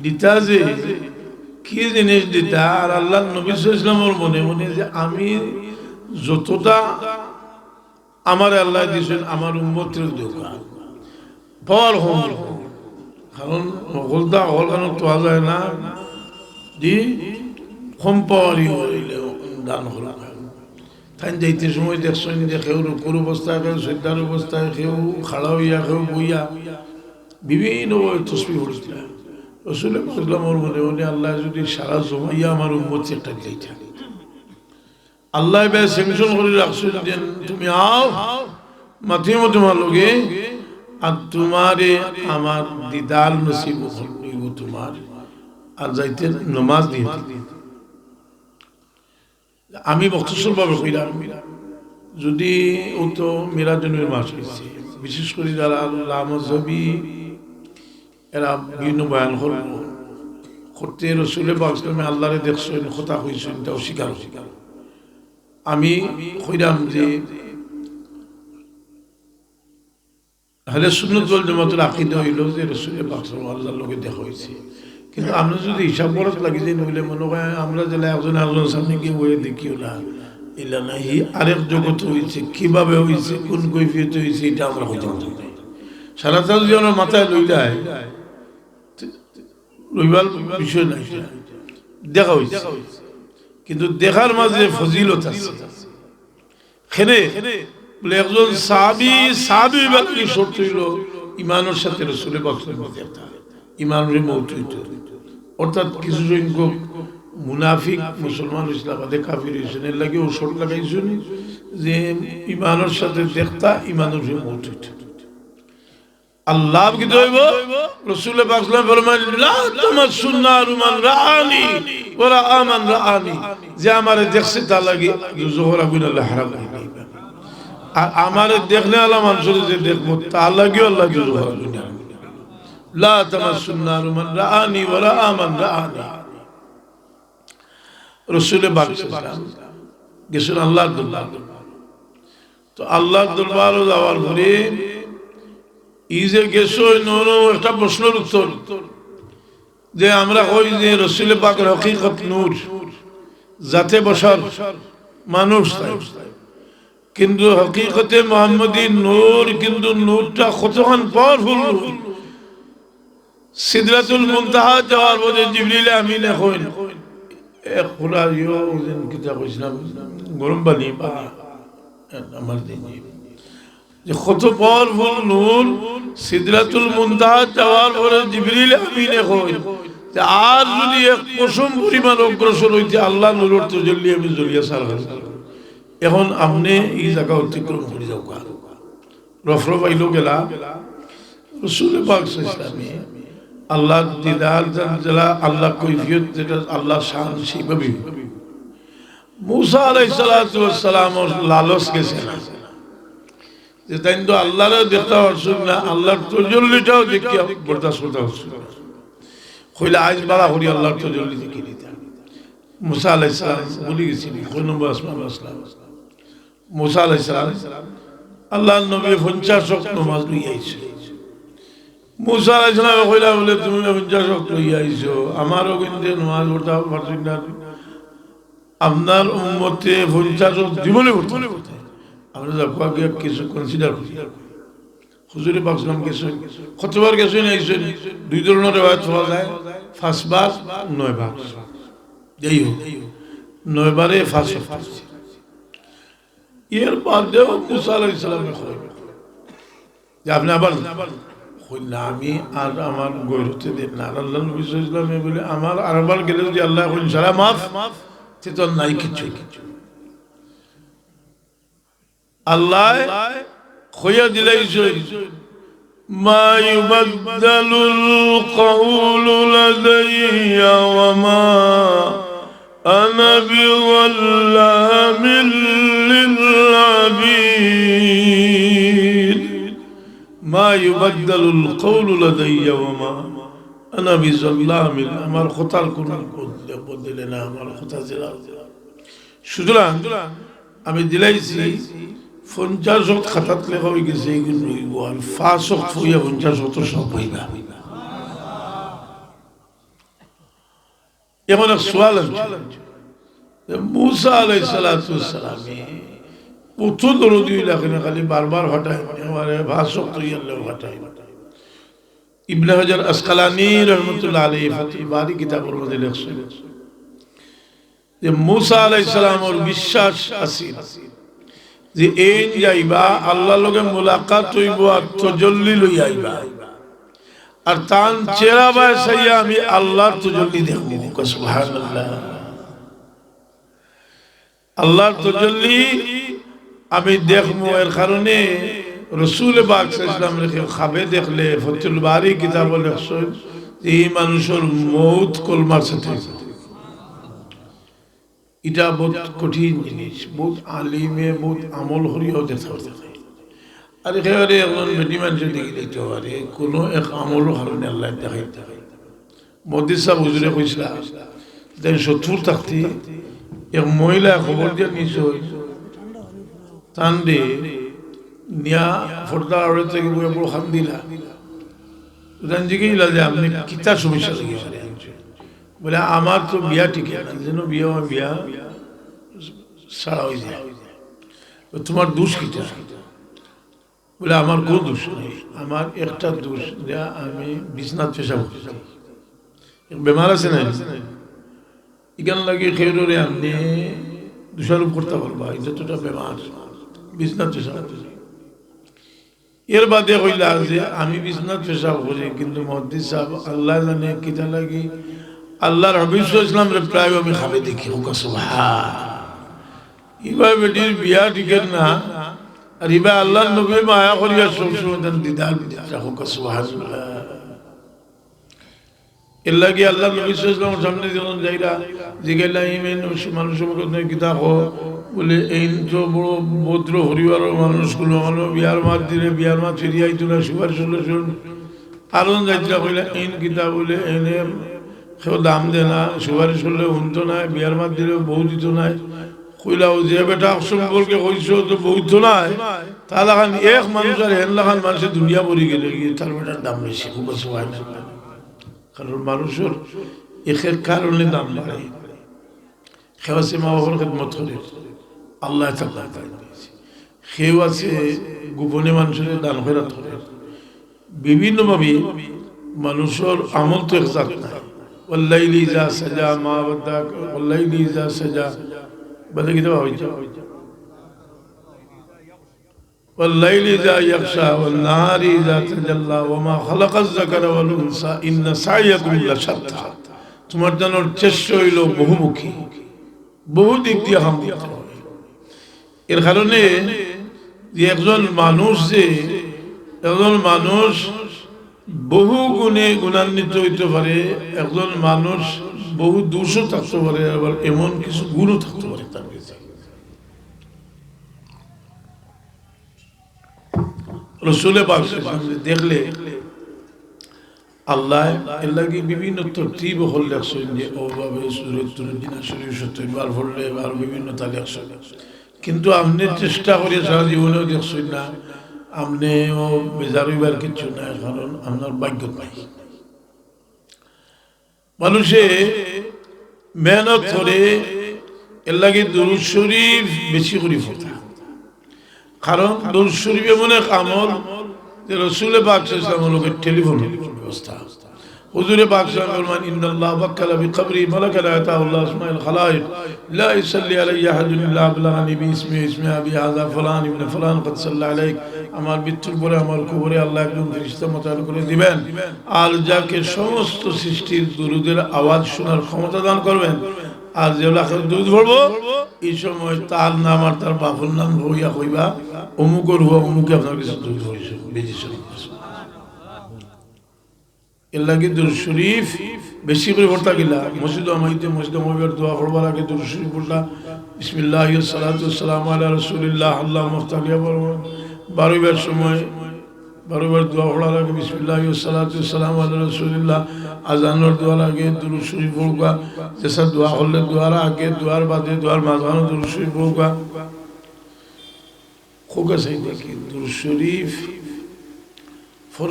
দিতা যে কি জিনিস দিতা আর আল্লাহ নবী সাল্লাল্লাহু আলাইহি ওয়াসাল্লামের মনে মনে যে আমি যতটা আমার আল্লাহ দিয়েছেন আমার উম্মতের দোকান পাওয়ার হোম কারণ হলদা হল কারণ তো যায় না দি কম পাওয়ারই হইলে দান হল তাই যাইতে সময় দেখছেন যে কেউ রুকুর অবস্থায় কেউ শ্রদ্ধার অবস্থায় কেউ খাড়া হইয়া কেউ বইয়া বিভিন্ন তসবি হচ্ছিল রসুল ইসলামর মনে মনে আল্লাহ যদি সারা জমাইয়া আমার উম্মত একটা দিয়েছে আল্লাহ ভাই স্যাংশন করে রাখছো যে তুমি আও মাথিয়ে মতো মালোগে আর তোমারে আমার দিদার নসিব হইব তোমার আর যাইতে নমাজ দিয়ে আমি মখসুসভাবে কইলাম যদি ও তো মিরাজনের মাস হয়েছে বিশেষ করে যারা আল্লাহ মজহবি এরা বিভিন্ন বয়ান করতে রসুলে বাকসামে আল্লাহরে দেখছেন কথা হয়েছেন তা অস্বীকার আমি কইলাম যে আহলে সুন্নাত ওয়াল জামাতের আকীদা হইল যে রসুলে বাকসাম আল্লাহর লগে দেখা হয়েছে কিন্তু আমরা যদি হিসাব করার লাগি যে নইলে মনে হয় আমরা জেলা একজন আল্লাহর সামনে গিয়ে বইয়ে দেখিও না ইল্লা নাহি আরেক জগৎ হয়েছে কিভাবে হয়েছে কোন কৈফিয়ত হয়েছে এটা আমরা হইতে পারি সারা তার যেন মাথায় লই যায় লইবার বিষয় নাই দেখা হয়েছে কিন্তু দেখার মাঝে ফজিলত আছে খেলে বলে একজন সাহাবী বাকি শর্ত হইল ইমানের সাথে রসুলের বাক্সের মধ্যে ইমানের মৌত হইত অর্থাৎ কিছু সংখ্যক মুনাফিক মুসলমান ইসলামাবাদে কাফির হয়েছেন এর লাগে ও শর্ত লাগাইছেন যে ইমানের সাথে দেখতা ইমানের মৌত হইত আল্লাহ কি দইব রাসূল পাক সাল্লাল্লাহু আলাইহি ফরমায় লা তামাসসুন নার মান রাআনি ওয়া রাআ মান রাআনি যে আমারে দেখছে তা লাগি জোহর আগুন আল্লাহ হারাম করিবে আর আমারে দেখলে আল্লাহ মানুষের যে দেখব তা লাগি আল্লাহ জোহর আগুন লা তামাসসুন নার মান রাআনি ওয়া রাআ মান রাআনি রাসূল পাক সাল্লাল্লাহু আলাইহি ওয়াসাল্লাম গেছেন আল্লাহর দরবার তো আল্লাহর দরবারে যাওয়ার পরে ইজে গেছো নো একটা প্রশ্নের উত্তর যে আমরা কই যে রাসূল পাকের হকিকত নূর জাতে বশর মানুষ কিন্তু হকিকতে মুহাম্মদী নূর কিন্তু নূরটা কতখান পাওয়ারফুল সিদরাতুল মুনতাহা যাওয়ার পরে জিবরিল আমিন কইন এক খুলাইও ওজন কিতাব ইসলাম গরম পানি আমার দিন যে কত পাওয়ারফুল নূর সিদরাতুল মুনতাহা যাওয়ার পরে জিবরিল আমিনে কই যে আর যদি এক পশম পরিমাণ অগ্রসর হইতে আল্লাহ নূরের তাজাল্লি আমি জলিয়া সার এখন আপনি এই জায়গা অতিক্রম করে যাও রফরফ আইলো গেলা রাসূল পাক সাল্লাল্লাহু আলাইহি আল্লাহ দিদার জালা আল্লাহ কৈফিয়ত যেটা আল্লাহ শান সেইভাবে মুসা আলাইহিস সালাতু ওয়াস সালাম লালস গেছে না যে তাই তো আল্লাহরে দেখতে পারছেন না আল্লাহর তাজাল্লিটাও দেখিয়া বরদাস্ত করতে পারছেন কইলা আজ বালা হরি আল্লাহর তাজাল্লি দেখি দিতা মুসা আলাইহিস সালাম বলি গেছেন কোন নম্বর আসমান আসলাম মুসা আলাইহিস সালাম আল্লাহর নবী 50 ওয়াক্ত নামাজ লইয়া আইছে মুসা আলাইহিস সালাম কইলা বলে তুমি 50 ওয়াক্ত লইয়া আইছো আমারও কিন্তু নামাজ পড়তে পারছেন না আপনার উম্মতে 50 ওয়াক্ত জীবনে পড়তে আমরা যাকে কিছু কনসিডার করি হুজুরে পাক সাল্লাম গেছেন কতবার গেছেন আইছেন দুই ধরনের রিওয়ায়াত পাওয়া যায় 5 বার 9 বার যাই হোক 9 বারে 5 এর বাদেও মুসা আলাইহিস সালাম কই যে আপনি আবার কইলা আমি আর আমার গয়রতে দেন না আল্লাহ নবী সাল্লাল্লাহু আলাইহি ওয়াসাল্লাম বলে আমার আরবার গেলে যে আল্লাহ কইন সারা মাফ তো নাই কিছু আল্লাহ খোয়া দিলাইছে মা ইউবাদদালুল কওলু লাদাইয়া ওয়া মা আনা বিযাল্লামিল লিল আবিদ মা ইউবাদদালুল কওলু লাদাইয়া ওয়া মা আনা বিযাল্লামিল আমার কথার কোন বদলে না আমার কথা জেলা সুতরাং আমি দিলাইছি 50 ওয়াক্ত খাতাত লেখা হয়ে গেছে এগুলো হইব আর 5 ওয়াক্ত হইয়া 50 ওয়াক্ত সব হইবা এখন এক সোয়াল মুসা আলাইহিস সালামে প্রথম দরদি লাগনে খালি বারবার হটায় এবারে ভাষক তো ইয়াল্লাহ হটায় ইবনে হাজার আসকালানী রাহমাতুল্লাহ আলাইহি ফাতহুল বারী কিতাবের মধ্যে লেখছেন যে মুসা আলাইহিস সালামের বিশ্বাস আছিল যে এই যাইবা আল্লাহর লগে মুলাকাত হইব আর তাজাল্লি লই আইবা আর তান চেহারা বায় সাইয়া আমি আল্লাহর তাজাল্লি দেখব সুবহানাল্লাহ আল্লাহর তাজাল্লি আমি দেখবো এর কারণে রাসূল পাক সাল্লাল্লাহু আলাইহি ওয়াসাল্লাম খাবে দেখলে ফাতহুল বারী কিতাব লেখছেন যে এই মানুষের মউত কলমার সাথে এটা বহুত কঠিন জিনিস বহুত আলিমে বহুত আমল করিয়াও দেখতে হবে আর একেবারে একজন বেটি মানুষের দেখি দেখতে পারে কোনো এক আমল কারণে আল্লাহ দেখাইতে হয় মোদি সাহেব হুজুরে কইছিল দেন 70 থাকতে এক মহিলা খবর দিয়ে নিছ তান্ডে নিয়া ফর্দা আড়ে থেকে বড় খান দিলা রঞ্জিকে ইলা যে আপনি কিতা সমস্যা লাগিয়েছে বলে আমার তো বিয়া ঠিক না যেন বিয়া সারা হয়ে যায় তোমার দোষ কিটা বলে আমার কোনো দোষ নেই আমার একটা দোষ যা আমি বিছনাথ পেশা করছি বেমার আছে না এখান লাগে খেয়ে আপনি দোষারোপ করতে পারবা যতটা বেমার বিছনাথ পেশা করছি এর বাদে কইলা যে আমি বিছনাথ পেশা করি কিন্তু মুহাদ্দিস সাহেব আল্লাহ জানে কিটা লাগি আল্লাহর হাবিব সাল্লাল্লাহু আলাইহি ওয়াসাল্লাম প্রায় আমি খাবে দেখি সুবহান ইবা বেটির বিয়া ঠিক না আর ইবা আল্লাহর নবী মায়া করিয়া সবসময় দিদার রাখো সুবহানাল্লাহ এর লাগি আল্লাহর নবী সাল্লাল্লাহু আলাইহি ওয়াসাল্লাম সামনে যখন যাইরা জিগাইলা ইমেন মানুষের মধ্যে কিতাব বলে এই তো বড় ভদ্র হরিবারের মানুষগুলো হলো বিয়ার মাত দিলে বিয়ার মাত ফিরিয়ে আইতো না সুপারিশ হলো শুন আরো যাইরা কইলা এই কিতাব বলে এনে কেউ দাম দে না সুপারিশ করলে শুনতো না বিয়ার মাত দিলেও বউ দিত নাই কইলাও যে বেটা সম্পর্কে কইছো তো বউ তো নাই তা লাগান এক মানুষ আর হেন লাগান মানুষের দুনিয়া পড়ে গেলে তার বেটার দাম বেশি খুব হয় না কারণ মানুষের একের কারণে দাম বাড়ে কেউ আছে মা বাবার খেদমত করে আল্লাহ কেউ আছে গোপনে মানুষের দান ফেরত করে বিভিন্নভাবে মানুষের আমল তো একজাত নাই والليل إذا سجى ما ودعك والليل إذا سجى بدأ كده هويته والليل إذا يغشى والنهار إذا تجلى وما خلق الذكر والأنثى إن سعيكم لشتى তোমার জন্য চেষ্টা হইল বহুমুখী বহু দিক দিয়ে হাম দিতে হবে এর কারণে যে একজন মানুষ বহু গুণে গুণান্বিত হইতে পারে একজন মানুষ বহু দোষও থাকতে পারে আবার এমন কিছু গুণও থাকতে পারে তার কাছে রাসূল পাক দেখলে আল্লাহ এর লাগি বিভিন্ন তরতিব হল লেখছেন যে ওভাবে সূরাতুল জিন শরীফ 70 বার পড়লে আর বিভিন্ন তা লেখছেন কিন্তু আপনি চেষ্টা করে সারা জীবনেও দেখছেন না আপনিও বেজারিবার কিছু না কারণ আপনার ভাগ্য নাই মানুষে মেহনত করে এর লাগে দুরূদ শরীফ বেশি করে পড়া কারণ দুরূদ শরীফ এমন এক আমল যে রাসূল পাক সাল্লাল্লাহু আলাইহি ওয়াসাল্লাম টেলিফোনের ব্যবস্থা হুজুরে পাক সাল্লাল্লাহু আলাইহি ওয়াসাল্লাম ইন্নাল্লাহ ওয়াক্কালা বিকবরি মালাকা আতাহুল্লাহ ইসমাইল খালাইক লা ইসাল্লি আলাইহি আহাদুন ইল্লা আবলাগানি বিসমি আবি হাযা ফুলান ইবনে ফুলান কদ সাল্লা আলাইক আমার মৃত্যুর পরে আমার কবরে আল্লাহ একজন ফেরেশতা মোতায়েন করে দিবেন আর যাকে সমস্ত সৃষ্টির দুরূদের আওয়াজ শোনার ক্ষমতা দান করবেন আর যেগুলো দুরূদ পড়বো এই সময় তার নাম আর তার বাবার নাম হইয়া কইবা অমুকের হুয়া অমুকে আপনার কাছে দুরূদ হইছে বেশি এর লাগে দুরূদ শরীফ বেশি করে পড়তা গেলা মসজিদ আমাইতে মসজিদ আমাইবার দোয়া পড়বার আগে দুরূদ শরীফ পড়লা বিসমিল্লাহি ওয়া সালাতু ওয়া সালামু আলা রাসূলিল্লাহ আল্লাহুম্মা মুফতালিয়া বারবার সময় বারবার দোয়া পড়ার আগে বিসমিল্লাহি ওয়া সালাতু ওয়া সালামু আলা রাসূলিল্লাহ আযানের দোয়ার আগে দুরূদ শরীফ পড়বা যেসা দোয়া হলে দোয়ার আগে দোয়ার বাদে দোয়ার মাঝখানে দুরূদ শরীফ পড়বা খোকা সাই দেখি দুরূদ শরীফ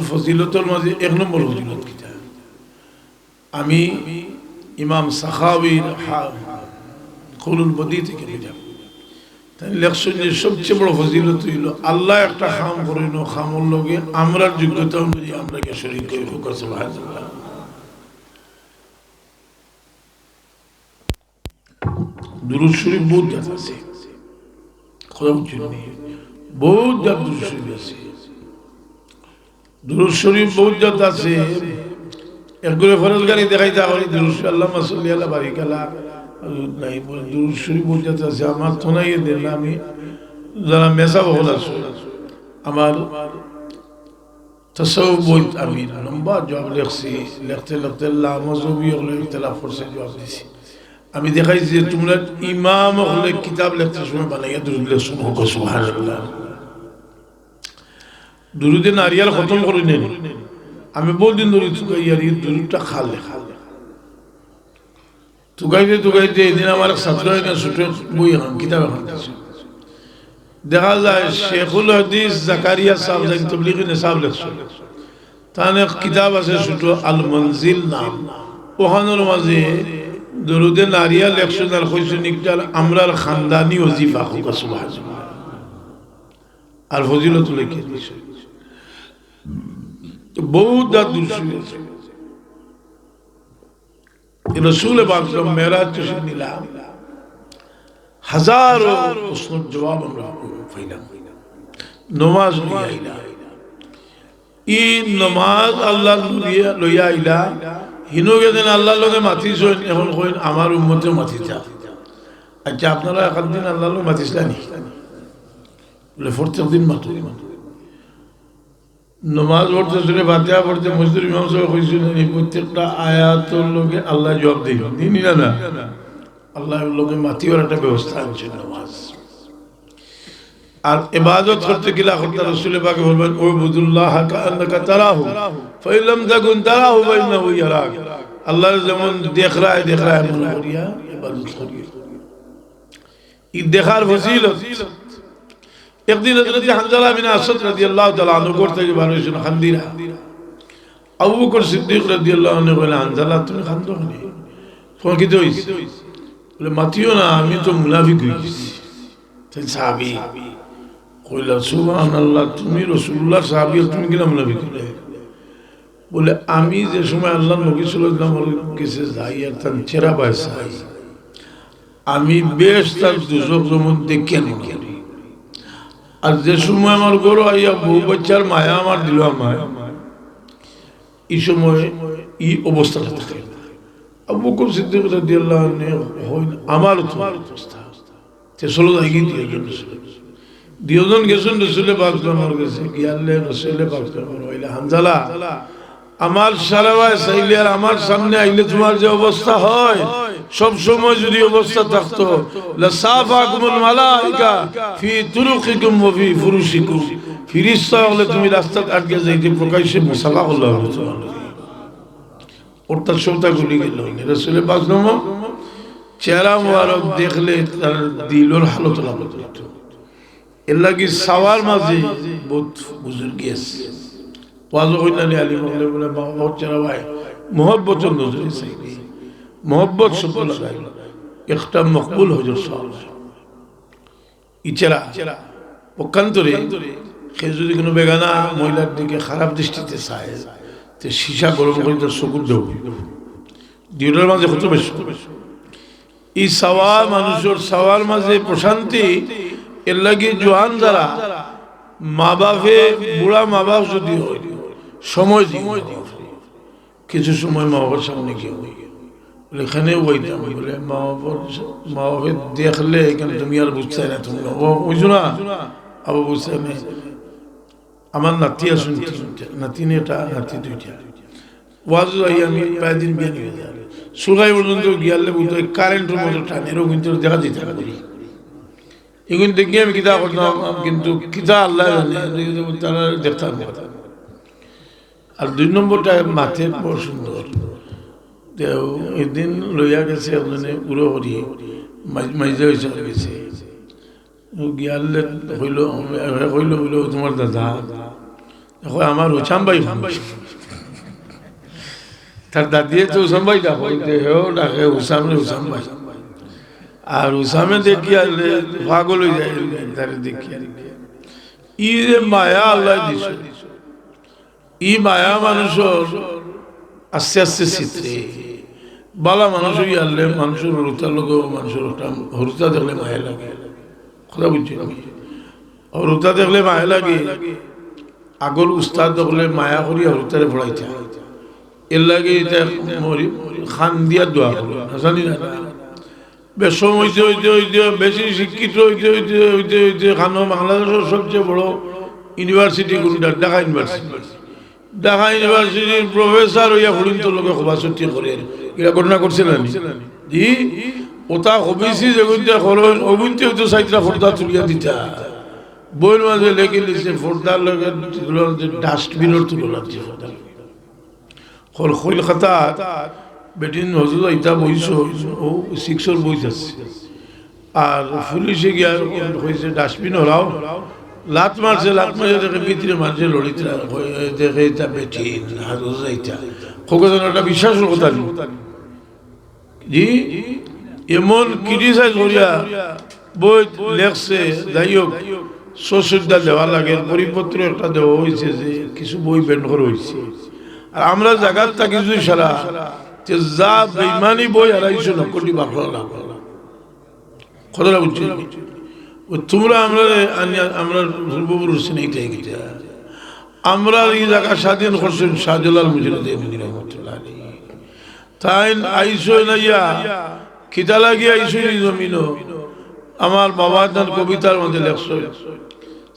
ফজিলতের মাঝে এক নম্বর ফজিলত কিতা আমি ইমাম সাখাওয়ির কৌলুল বদী থেকে নিলাম। তাই লেখছেন যে সবচেয়ে বড় ফজিলত হইল আল্লাহ একটা খাম করেন, খামর লগে আমরার যোগ্যতা অনুযায়ী আমরা কে শরীক করি। সুবহানাল্লাহ। দুরূদ শরীফ বহুত জাত আছে, বহুত জাত দুরূদ শরীফ আছে। দুরূদ শরীফ বহুত জাত আছে। একগুলো ফরজগারি দেখাইতে হয় দুরূদ আল্লাহুম্মা সাল্লি আলা বারিক আলা নাই দুরূদ শরীফ বহুত জাত আছে। আমার তো নাই দেন আমি যারা মেসা বহল আছে আমার তসাউফ বই আমি লম্বা জবাব লিখছি, লিখতে লিখতে লামজবি হলে ইখতিলাফ করছে জবাব দিছি। আমি দেখাইছি যে তোমরা ইমাম হলে কিতাব লিখতে সময় বানাইয়া দুরূদ লিখছো। সুবহানাল্লাহ। দুরুদে নারিয়াল খতম করে নেন। আমি বহুদিন ধরে তুকাইয়ার এই দুরুদটা খাল লেখা তুকাইতে তুকাইতে এদিন আমার ছাত্র ছোট বই এখন কিতাব এখন দেখা যায় শেখুল হাদিস জাকারিয়া সাহেব তবলিগি নিসাব লেখছো। তাহলে কিতাব আছে ছোট আল মনজিল নাম, ওখানের মাঝে দুরুদে নারিয়াল লেখছো আর কইছো নিকটাল আমরার খানদানি ওজিফা হোক। সুবহানাল্লাহ। আর ফজিলত লিখে দিছে বহুত দুরূদ শরীফ আছে। রাসূল পাক মেরাজ তশরিফ নিলাম, হাজারো প্রশ্নের জবাব আমরা পাইলাম। নমাজ লইয়া ই নমাজ আল্লাহ লইয়া আইলা হিনো গেছেন আল্লাহর লগে মাতিছেন। এখন কইন আমার উম্মতে মাতিতা। আচ্ছা আপনারা একদিন আল্লাহর লগে মাতিছিলেন বলে প্রত্যেক দিন মাতো। নমাজ পড়তে শুনে ফাতিহা পড়তে মসজিদের ইমাম সাহেব কইছেন এই প্রত্যেকটা আয়াতের লগে আল্লাহ জবাব দিবেন। দিনই না আল্লাহর লগে মাতিওয়ার একটা ব্যবস্থা আছে নামাজ। আর ইবাদত করতে গেলে করতে রাসূল পাক বলবেন ও বুদুল্লাহ কান্নাকা তারাহু ফাইলাম তাকুন তারাহু ফাইন্নাহু ইয়ারাক। আল্লাহ যেমন দেখ রहा है মনে করিয়া ইবাদত করিয়া। এই দেখার ফজিলত। একদিন হযরত হানজালা বিন আসাদ রাদিয়াল্লাহু তাআলা আনহু করতে গিয়ে বলেছেন খান্দিরা। আবু বকর সিদ্দিক রাদিয়াল্লাহু আনহু বলেন হানজালা তুমি খান্দো কেন? তোমার কি হইছে? বলে মাতিও না, আমি তো মুনাফিক হয়ে গেছি। তাই সাহাবী কইলা সুবহানাল্লাহ তুমি রাসূলুল্লাহর সাহাবী তুমি কি না মুনাফিক হলে? বলে আমি যে সময় আল্লাহর নবী সাল্লাল্লাহু আলাইহি ওয়াসাল্লাম কাছে যাই আর তার চেহারা পাই আমি বেশ তার দুজক জমন দেখে নিই। আর যে সময় আমার গরু আইয়া বউ বাচ্চার মায়া আমার দিল আমায়, এই সময় এই অবস্থাটা থাকে। আবু বকর সিদ্দিক রাদিয়াল্লাহু আনহু আমার তোমার অবস্থা তে চলো যাই দুজন গেছেন রাসূলের পাক আমার কাছে গিয়ালে রাসূলের পাক বলে হানজালা আমার সারাওয়ায় চাইলে আর আমার সামনে আইলে তোমার যে অবস্থা হয় সব সময় যদি অবস্থা থাকতো লাসাফাকুমুল মালাইকা ফি তুরুকিকুম ওয়া ফি ফুরুশিকুম, ফেরেশতা হলে তুমি রাস্তায় আটকে যাইতে প্রকাশ্যে মুসাফা আল্লাহ সুবহানাল্লাহ। ওরটা সবটা গুলি গেল রাসূলের পাক চেহারা মুবারক দেখলে তার দিলের হালত লাভ হতো। এর লাগি সাওয়ার মাঝে বহুত বুজুর্গি আছে। ওয়াজ কইনানি আলী বলে বলে বহুত চেহারা ভাই মোহব্বত নজরে চাইবে, মোহব্বত শব্দ লাগাই একটা মকবুল হজর সাহাবা ইচেরা পক্ষান্তরে সে যদি কোনো বেগানা মহিলার দিকে খারাপ দৃষ্টিতে চায় তো সীসা গরম করে তার চকুর দেব দুটার মাঝে কত বেশ এই সাওয়া মানুষের সাওয়ার মাঝে প্রশান্তি। এর লাগে জোয়ান যারা মা বাপে বুড়া মা বাপ যদি হয় সময় কিছু সময় মা বাবার সামনে গিয়ে এখানে বইতাম বলে মা বাপের দেখলে এখানে তুমি আর বুঝতে না, তুমি বুঝো না আবার বুঝতে নেই। আমার নাতি আসুন নাতিনি এটা নাতি দুইটা ওয়াজ আমি প্রায় দিন বিয়ে নিয়ে যাই সুগাই পর্যন্ত গিয়ালে বুঝতে কারেন্টের মতো টান এরকম কিন্তু দেখা দিতে পারি। এগুলো দেখি আমি কিতা করতাম কিন্তু কিতা আল্লাহ তারা দেখতাম। আর দুই নম্বরটা মাথের বড় সুন্দর। একদিন লইয়া গেছে ওখানে উড়ো করি মাইজা হয়েছে গেছে গিয়ালে হইল হইল হইল তোমার দাদা এখন আমার ওছাম ভাই তার দাদিয়ে তো হুসাম ভাই ডাকো হেও ডাকে হুসাম রে হুসাম ভাই আর হুসামে দেখি আর পাগল হয়ে যায় তারে দেখি ই যে মায়া আল্লাহ দিছ ই মায়া মানুষের আস্তে আস্তে চিত্রে বালা মানুষ আনলে মানুষের হরুতার লোক মানুষের হরুতা দেখলে মায়া লাগে কথা বুঝছি হরুতা দেখলে মায়া লাগে আগর উস্তাদ দেখলে মায়া করি হরুতারে পড়াইতে এর লাগে এটা খান দিয়া দোয়া করো জানি না বেশম হইতে হইতে হইতে বেশি শিক্ষিত হইতে হইতে হইতে হইতে খানো বাংলাদেশের সবচেয়ে বড় ইউনিভার্সিটি কোনটা ঢাকা ইউনিভার্সিটি ঢাকা ইউনিভার্সিটির প্রফেসর হইয়া পর্যন্ত লোকে সভাপতি করে এটা ঘটনা করছে না জি ওটা হবিসি যেগুনটা করেন অগুনতে হইতো সাইটরা ফর্দা তুলিয়া দিতা বইয়ের মাঝে লেগে দিচ্ছে ফর্দার লগে ডাস্টবিনের তুলনা দিচ্ছে ফর্দার খৈল খাতা বেটিন হজুর ইটা বইছ ও সিক্সর বই আছে আর পুলিশে গিয়া হয়েছে ডাস্টবিন হরাও লাত মারছে লাত মারে দেখে ভিতরে মানুষের লড়িতে দেখে এটা বেটিন হাজুর যাইতা খোকজনটা বিশ্বাসের কথা জি এমন ক্রিটিসাইজ করিয়া বই লেখছে যাই হোক সোশ্যালটা দেওয়া লাগে পরিপত্র একটা দেওয়া হয়েছে যে কিছু বই ব্যান্ড করা হয়েছে আর আমরা জায়গার থাকি যদি সারা যা বেইমানি বই আড়াইশো ন কোটি বাংলা লাভ কথাটা বুঝছি তোমরা আমরা পূর্বপুরুষ নেইটাই গেটা আমরা এই জায়গা স্বাধীন করছেন শাহজালাল মুজাহিদ রহমতুল্লাহ তাই আইসো নাইয়া খিতা লাগিয়ে আইসো জমিন আমার বাবা তার কবিতার মধ্যে লেখছো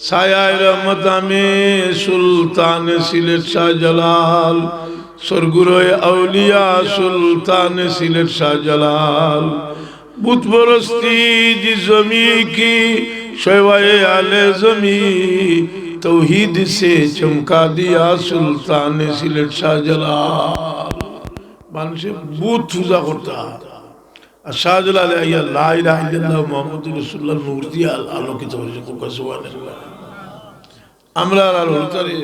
ছায়ায় রহমত আমি সুলতান সিলেট শাহজালাল সরগুরোয় আউলিয়া সুলতান সিলেট শাহজালাল বুত পরস্তি জি জমি কি শোভায়ে আলে জমি তৌহিদ সে চমকা দিয়া সুলতান সিলেট শাহজালাল মানুষে বুত পূজা করতা আর শাহজালাল আইয়া লা ইলাহা ইল্লাল্লাহ মুহাম্মাদুর রাসূলুল্লাহ নূর দিয়া আলোকিত হয়েছে সুবহানাল্লাহ আমরা আর হলতারে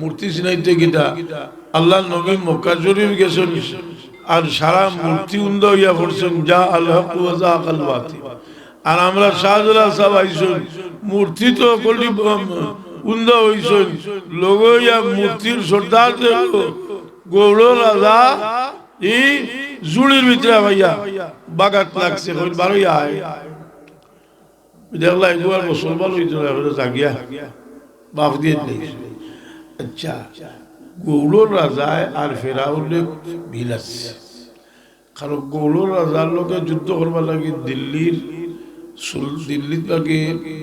মূর্তি চিনাইতে গিটা আল্লাহ নবী মক্কা শরীফ গেছেন আর সারা মূর্তি উন্দ হইয়া পড়ছেন যা আল্লাহ ওয়াজাকাল বাতিল আর আমরা শাহজালাল সাহেব আইছেন মূর্তি তো কলি উন্দ হইছেন লোক হইয়া মূর্তির সর্দার গৌড় রাজা এই জুড়ির ভিতরে ভাইয়া বাগাত লাগছে বারোই আয় দেখলা একবার মুসলমান হইতো জাগিয়া বাপ দিয়ে আচ্ছা গৌড় রাজায় আর ফেরাউনে মিল আছে কারণ গৌড় রাজার লোকে যুদ্ধ করবার লাগে দিল্লির বাকি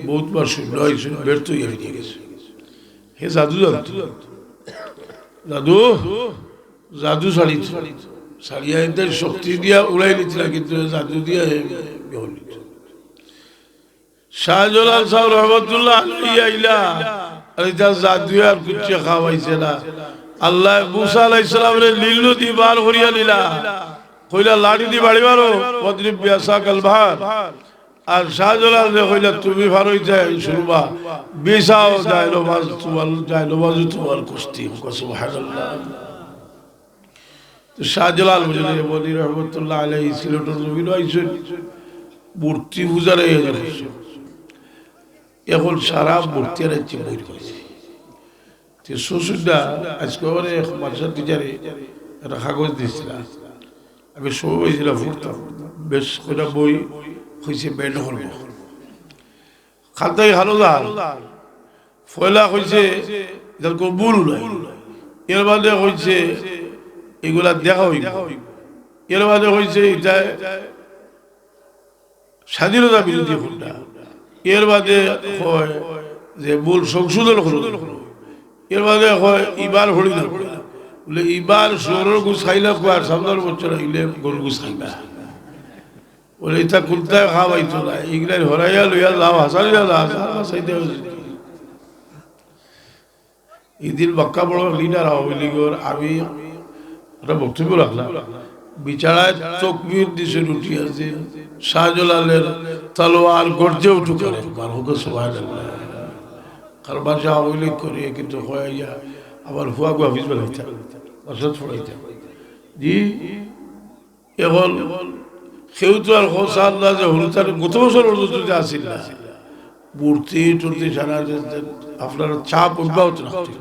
বহুতবার শূন্য হয়েছিল ব্যর্থ হয়ে ফিরে গেছে হে জাদু জানতো জাদু জাদু ছাড়িয়া এদের শক্তি দিয়া উড়াই নিচ্ছিল কিন্তু জাদু দিয়া শাহজালাল সাহেব রহমতুল্লাহ আইলা আর এটা জাদু আর কুচ্চে খাওয়াইছে না আল্লাহ মুসা আলাইহিস সালামের লিল্লু দি বার করিয়া দিলা কইলা লাড়ি দি বাড়ি মারো পদ্রিব বিয়াসা কালভার আর শাহজালাল রে কইলা তুমি ভারই যায় শুরবা বিসাও যাইলো বাজ তোমার কুস্তি সুবহানাল্লাহ তো শাহজালাল বলি রহমতুল্লাহ আলাইহি সিলেটের জমিন আইছেন মূর্তি পূজারে এখন সারা মূর্তি আর বই হয়েছে শ্বশুরটা আজকে মাদ্রাসার টিচারে একটা কাগজ দিয়েছিল আমি সময় হয়েছিলাম পড়তাম বেশ কটা বই হয়েছে ব্যান্ড করব খালতাই হালদার ফয়লা হয়েছে যার কোনো ভুল নাই এর বাদে হয়েছে এগুলা দেখা হইব এর বাদে হয়েছে এটা স্বাধীনতা বিরোধী কোনটা এর বাদে হয় যে ভুল সংশোধন হলো এর বাদে হয় ইবার হলি না বলে ইবার সৌরের গুছ খাইলে আর সামনের বছর হইলে গরু গুছ খাইবা বলে এটা কোনটায় খাওয়াইতো না এগুলাই হরাইয়া লইয়া যাও হাসাইতে এদিন বাক্কা বড় লিডার আওয়ামী লীগের আমি একটা বক্তব্য রাখলাম বিচারায় তকবীর দিছে উঠি আছে শাহজালালের তলোয়ার গর্জে উঠু করে সুবহানাল্লাহ কারণ বাসা আওয়ামী লীগ করে কিন্তু হইয়া আবার হুয়া হাফিজ বানাইতে অসৎ পড়াইতে জি এখন সেও তো আর হোসা আল্লাহ যে হল তার গত বছর যদি আসিল না মূর্তি টুর্তি সারা আপনারা চাপ অব্যাহত রাখতে